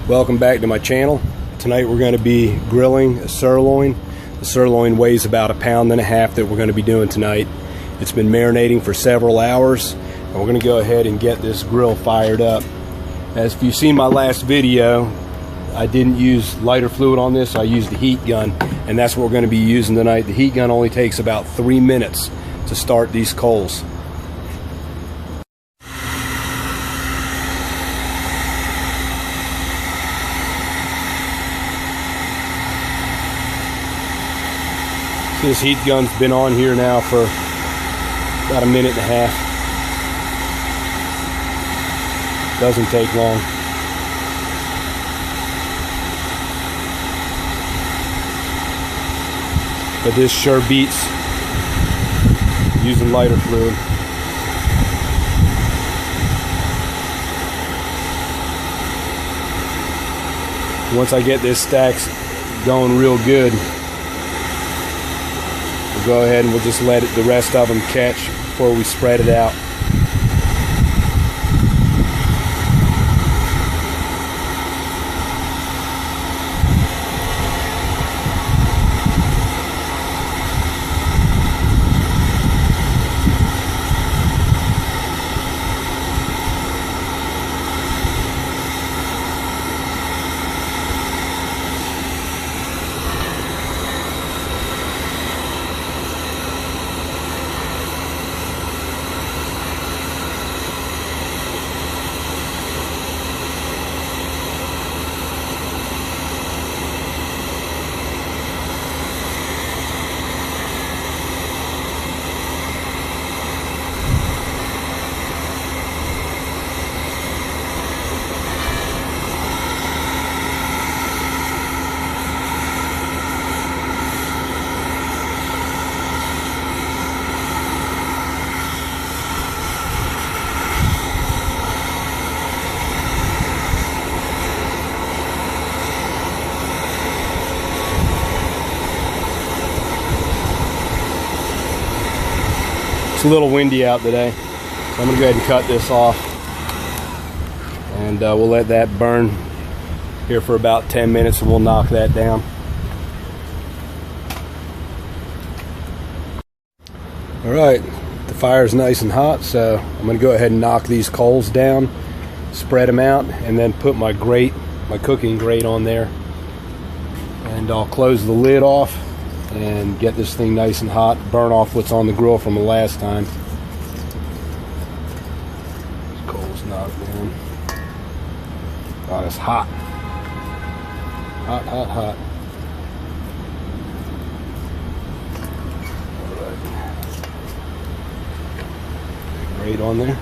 Welcome back to my channel. Tonight we're going to be grilling a sirloin. The sirloin weighs about 1.5 pounds that we're going to be doing tonight. It's been marinating for several hours, and we're going to go ahead and get this grill fired up. As if you've seen my last video, I didn't use lighter fluid on this. I used the heat gun, and that's what we're going to be using tonight. The heat gun only takes about 3 minutes to start these coals. This heat gun's been on here now for about 1.5 minutes. Doesn't take long. But this sure beats using lighter fluid. Once I get this stack going real good, we'll go ahead and we'll just let the rest of them catch before we spread it out. It's a little windy out today, so I'm going to go ahead and cut this off, and we'll let that burn here for about 10 minutes, and we'll knock that down. Alright, the fire's nice and hot, so I'm going to go ahead and knock these coals down, spread them out, and then put my cooking grate on there, and I'll close the lid off and get this thing nice and hot, burn off what's on the grill from the last time. This coal's knocked down. God, it's hot. Hot, hot, hot. Alright. Grate on there.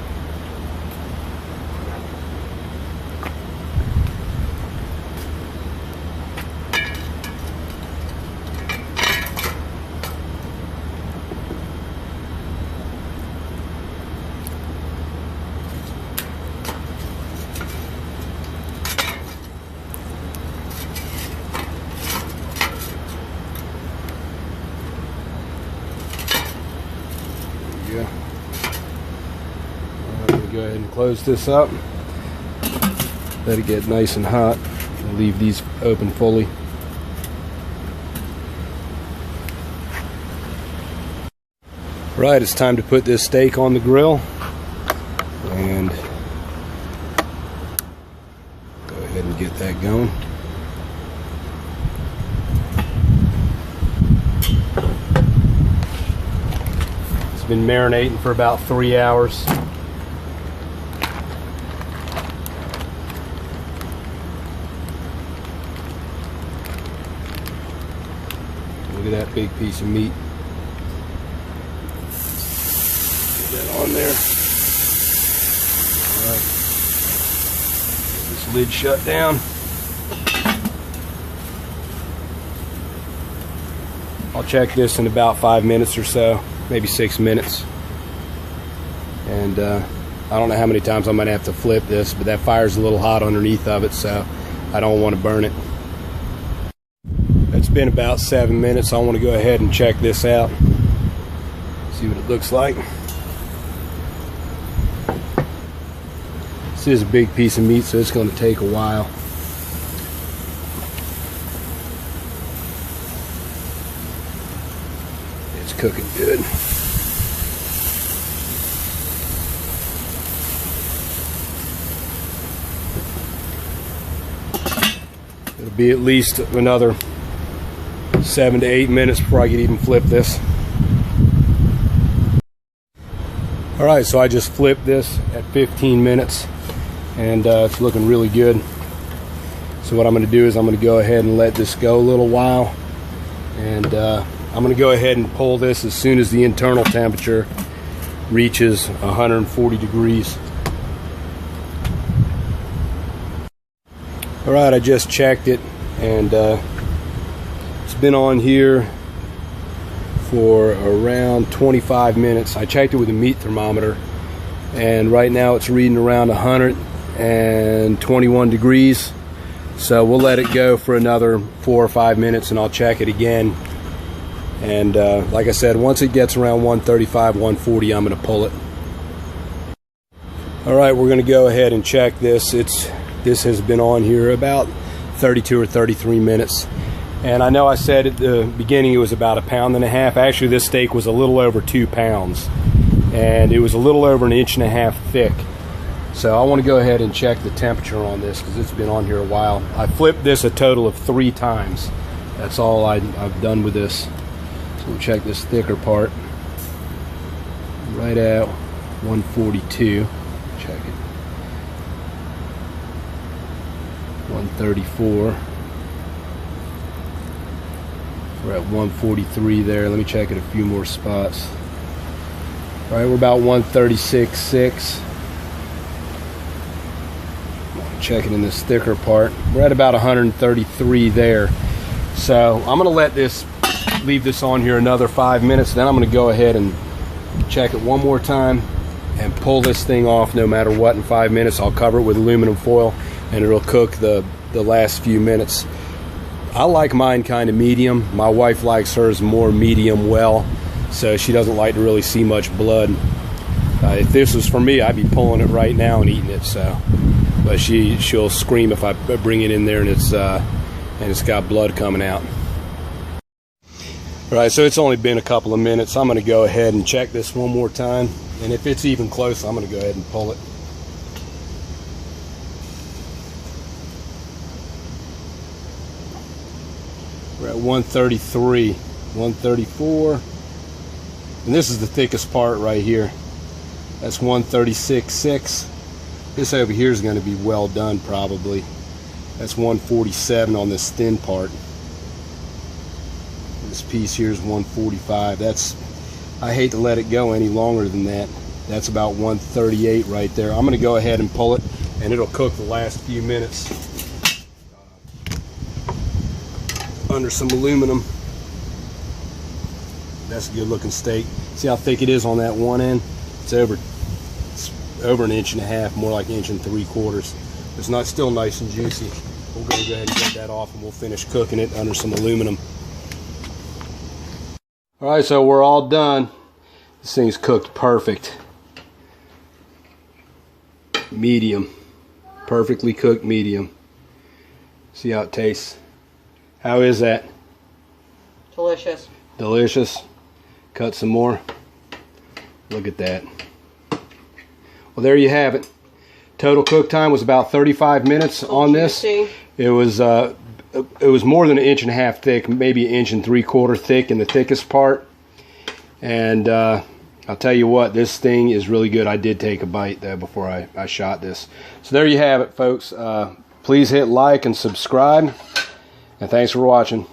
Yeah. I'm going to go ahead and close this up. Let it get nice and hot. I'll leave these open fully. Right, it's time to put this steak on the grill. And go ahead and get that going. Been marinating for about 3 hours. Look at that big piece of meat. Get that on there. All right. Get this lid shut down. I'll check this in about 5 minutes or so. Maybe 6 minutes, and I don't know how many times I'm gonna have to flip this, but that fire's a little hot underneath of it, so I don't want to burn it. It's been about 7 minutes. I want to go ahead and check this out, see what it looks like. This is a big piece of meat, so it's going to take a while. cooking good. It'll be at least another 7 to 8 minutes before I can even flip this. Alright, so I just flipped this at 15 minutes and it's looking really good. So what I'm going to do is I'm going to go ahead and let this go a little while, and I'm going to go ahead and pull this as soon as the internal temperature reaches 140 degrees. Alright, I just checked it, and it's been on here for around 25 minutes. I checked it with a meat thermometer, and right now it's reading around 121 degrees. So we'll let it go for another 4 or 5 minutes and I'll check it again. And like I said, once it gets around 135, 140, I'm going to pull it. Alright, we're going to go ahead and check this. This has been on here about 32 or 33 minutes. And I know I said at the beginning it was about 1.5 pounds. Actually, this steak was a little over 2 pounds. And it was a little over 1.5 inches thick. So I want to go ahead and check the temperature on this because it's been on here a while. I flipped this a total of 3 times. That's all I've done with this. So we'll check this thicker part. Right at 142. Check it. 134. We're at 143 there. Let me check it a few more spots. All right, we're about 136.6. Check it in this thicker part. We're at about 133 there. So I'm going to leave this on here another 5 minutes. Then I'm going to go ahead and check it one more time and pull this thing off no matter what in 5 minutes. I'll cover it with aluminum foil and it'll cook the last few minutes. I like mine kind of medium. My wife likes hers more medium well, so she doesn't like to really see much blood. If this was for me, I'd be pulling it right now and eating it. So. But she'll scream if I bring it in there and it's got blood coming out. All right, so it's only been a couple of minutes. I'm going to go ahead and check this one more time, and if it's even close, I'm going to go ahead and pull it. We're at 133, 134, and this is the thickest part right here. That's 136.6. This over here is going to be well done probably. That's 147 on this thin part. This piece here is 145. I hate to let it go any longer than that. That's about 138 right there. I'm going to go ahead and pull it, and it'll cook the last few minutes under some aluminum. That's a good looking steak. See how thick it is on that one end? It's over 1.5 inches, more like 1.75 inches. It's not still nice and juicy. We're going to go ahead and get that off and we'll finish cooking it under some aluminum. Alright, so we're all done. This thing's cooked perfect. Medium. Perfectly cooked medium. See how it tastes. How is that? Delicious. Delicious. Cut some more. Look at that. Well, there you have it. Total cook time was about 35 minutes on this. It was more than 1.5 inches thick, maybe 1.75 inches thick in the thickest part. And I'll tell you what, this thing is really good. I did take a bite though before I shot this. So there you have it, folks. Please hit like and subscribe. And thanks for watching.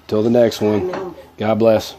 Till the next one. God bless.